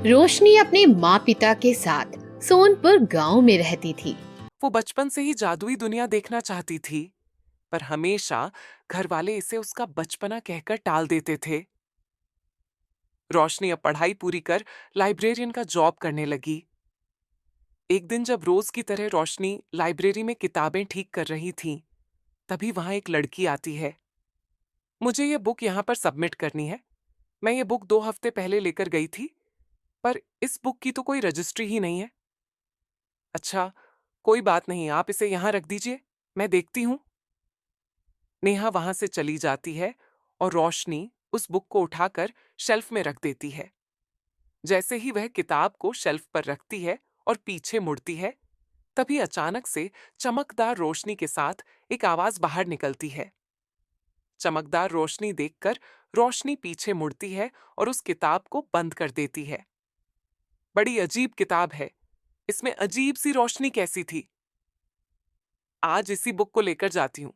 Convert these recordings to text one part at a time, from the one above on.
रोशनी अपने माँ पिता के साथ सोनपुर गांव में रहती थी। वो बचपन से ही जादुई दुनिया देखना चाहती थी, पर हमेशा घर वाले इसे उसका बचपना कहकर टाल देते थे। रोशनी अब पढ़ाई पूरी कर लाइब्रेरियन का जॉब करने लगी। एक दिन जब रोज की तरह रोशनी लाइब्रेरी में किताबें ठीक कर रही थी, तभी वहां एक लड़की आती है। मुझे ये बुक यहाँ पर सबमिट करनी है। मैं ये बुक 2 हफ्ते पहले लेकर गई थी, पर इस बुक की तो कोई रजिस्ट्री ही नहीं है। अच्छा, कोई बात नहीं, आप इसे यहाँ रख दीजिए, मैं देखती हूँ। नेहा वहां से चली जाती है और रोशनी उस बुक को उठाकर शेल्फ में रख देती है। जैसे ही वह किताब को शेल्फ पर रखती है और पीछे मुड़ती है, तभी अचानक से चमकदार रोशनी के साथ एक आवाज बाहर निकलती है। चमकदार रोशनी देखकर रोशनी पीछे मुड़ती है और उस किताब को बंद कर देती है। बड़ी अजीब किताब है, इसमें अजीब सी रोशनी कैसी थी। आज इसी बुक को लेकर जाती हूँ।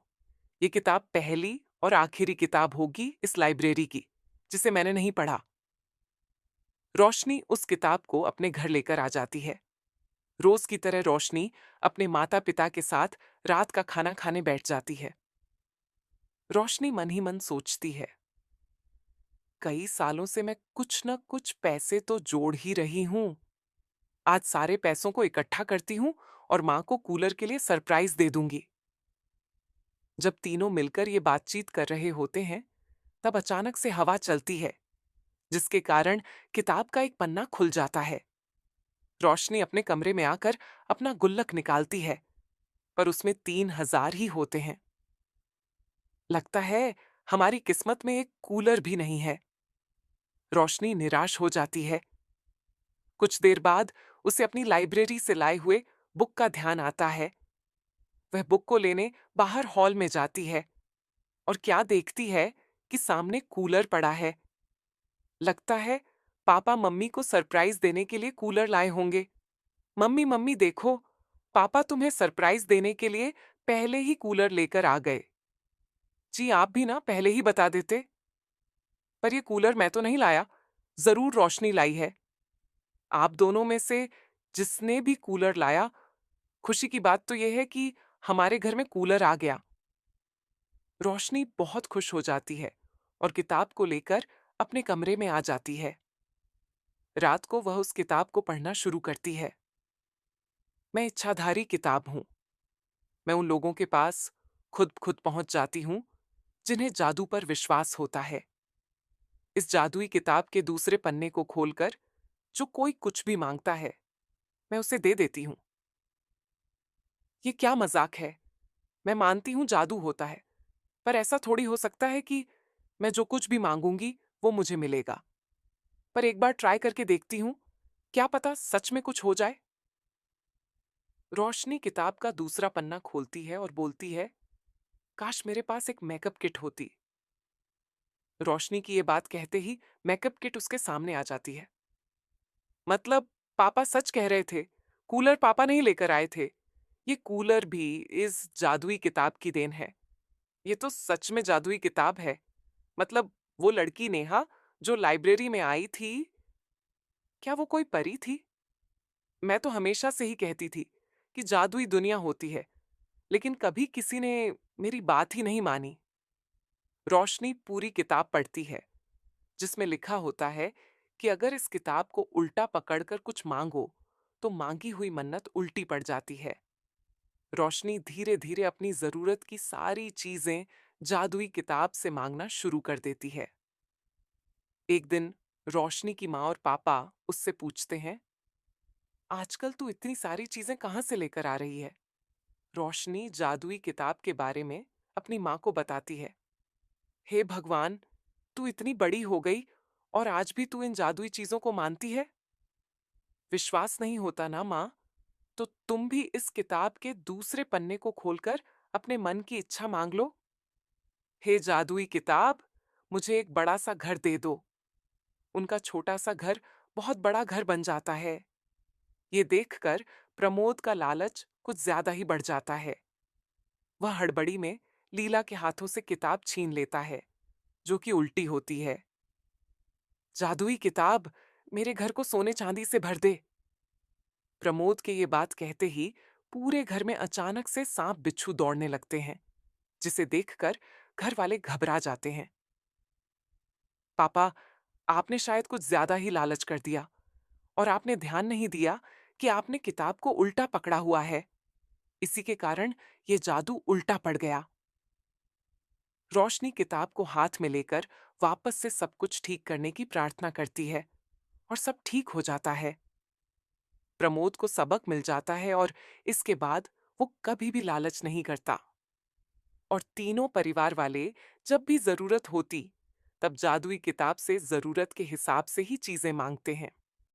ये किताब पहली और आखिरी किताब होगी इस लाइब्रेरी की, जिसे मैंने नहीं पढ़ा। रोशनी उस किताब को अपने घर लेकर आ जाती है। रोज की तरह रोशनी अपने माता पिता के साथ रात का खाना खाने बैठ जाती है। रोशनी मन ही मन सोचती है, कई सालों से मैं कुछ न कुछ पैसे तो जोड़ ही रही हूं। आज सारे पैसों को इकट्ठा करती हूँ और माँ को कूलर के लिए सरप्राइज दे दूंगी। जब तीनों मिलकर ये बातचीत कर रहे होते हैं, तब अचानक से हवा चलती है, जिसके कारण किताब का एक पन्ना खुल जाता है। रोशनी अपने कमरे में आकर अपना गुल्लक निकालती है, पर उसमें 3,000 ही होते हैं। लगता है हमारी किस्मत में एक कूलर भी नहीं है। रोशनी निराश हो जाती है। कुछ देर बाद उसे अपनी लाइब्रेरी से लाए हुए बुक का ध्यान आता है। वह बुक को लेने बाहर हॉल में जाती है और क्या देखती है कि सामने कूलर पड़ा है। लगता है पापा मम्मी को सरप्राइज देने के लिए कूलर लाए होंगे। मम्मी मम्मी देखो, पापा तुम्हें सरप्राइज देने के लिए पहले ही कूलर लेकर आ गए। जी आप भी ना पहले ही बता देते। पर ये कूलर मैं तो नहीं लाया, जरूर रोशनी लाई है। आप दोनों में से जिसने भी कूलर लाया, खुशी की बात तो यह है कि हमारे घर में कूलर आ गया। रोशनी बहुत खुश हो जाती है और किताब को लेकर अपने कमरे में आ जाती है। रात को वह उस किताब को पढ़ना शुरू करती है। मैं इच्छाधारी किताब हूं। मैं उन लोगों के पास खुद खुद पहुंच जाती हूं जिन्हें जादू पर विश्वास होता है। इस जादुई किताब के दूसरे पन्ने को खोलकर जो कोई कुछ भी मांगता है, मैं उसे दे देती हूँ। ये क्या मजाक है। मैं मानती हूँ जादू होता है, पर ऐसा थोड़ी हो सकता है कि मैं जो कुछ भी मांगूंगी वो मुझे मिलेगा। पर एक बार ट्राई करके देखती हूँ, क्या पता सच में कुछ हो जाए। रोशनी किताब का दूसरा पन्ना खोलती है और बोलती है, काश मेरे पास एक मेकअप किट होती। रोशनी की ये बात कहते ही मेकअप किट उसके सामने आ जाती है। मतलब पापा सच कह रहे थे, कूलर पापा नहीं लेकर आए थे। ये कूलर भी इस जादुई किताब की देन है। ये तो सच में जादुई किताब है। मतलब वो लड़की नेहा जो लाइब्रेरी में आई थी, क्या वो कोई परी थी? मैं तो हमेशा से ही कहती थी कि जादुई दुनिया होती है, लेकिन कभी किसी ने मेरी बात ही नहीं मानी। रोशनी पूरी किताब पढ़ती है, जिसमें लिखा होता है कि अगर इस किताब को उल्टा पकड़कर कुछ मांगो, तो मांगी हुई मन्नत उल्टी पड़ जाती है। रोशनी धीरे धीरे अपनी जरूरत की सारी चीजें जादुई किताब से मांगना शुरू कर देती है। एक दिन रोशनी की माँ और पापा उससे पूछते हैं, आजकल तू इतनी सारी चीजें कहाँ से लेकर आ रही है? रोशनी जादुई किताब के बारे में अपनी माँ को बताती है। हे भगवान, तू इतनी बड़ी हो गई और आज भी तू इन जादुई चीजों को मानती है? विश्वास नहीं होता ना माँ? तो तुम भी इस किताब के दूसरे पन्ने को खोलकर अपने मन की इच्छा मांग लो। हे जादुई किताब, मुझे एक बड़ा सा घर दे दो। उनका छोटा सा घर बहुत बड़ा घर बन जाता है। ये देखकर प्रमोद का लालच कुछ ज्यादा ही बढ़ जाता है। वह हड़बड़ी में लीला के हाथों से किताब छीन लेता है, जो कि उल्टी होती है। जादुई किताब, मेरे घर को सोने चांदी से भर दे। प्रमोद के ये बात कहते ही पूरे घर में अचानक से सांप बिच्छू दौड़ने लगते हैं, जिसे देखकर घर वाले घबरा जाते हैं। पापा, आपने शायद कुछ ज्यादा ही लालच कर दिया और आपने ध्यान नहीं दिया कि आपने किताब को उल्टा पकड़ा हुआ है। इसी के कारण ये जादू उल्टा पड़ गया। रोशनी किताब को हाथ में लेकर वापस से सब कुछ ठीक करने की प्रार्थना करती है और सब ठीक हो जाता है। प्रमोद को सबक मिल जाता है और इसके बाद वो कभी भी लालच नहीं करता। और तीनों परिवार वाले जब भी जरूरत होती, तब जादुई किताब से जरूरत के हिसाब से ही चीजें मांगते हैं।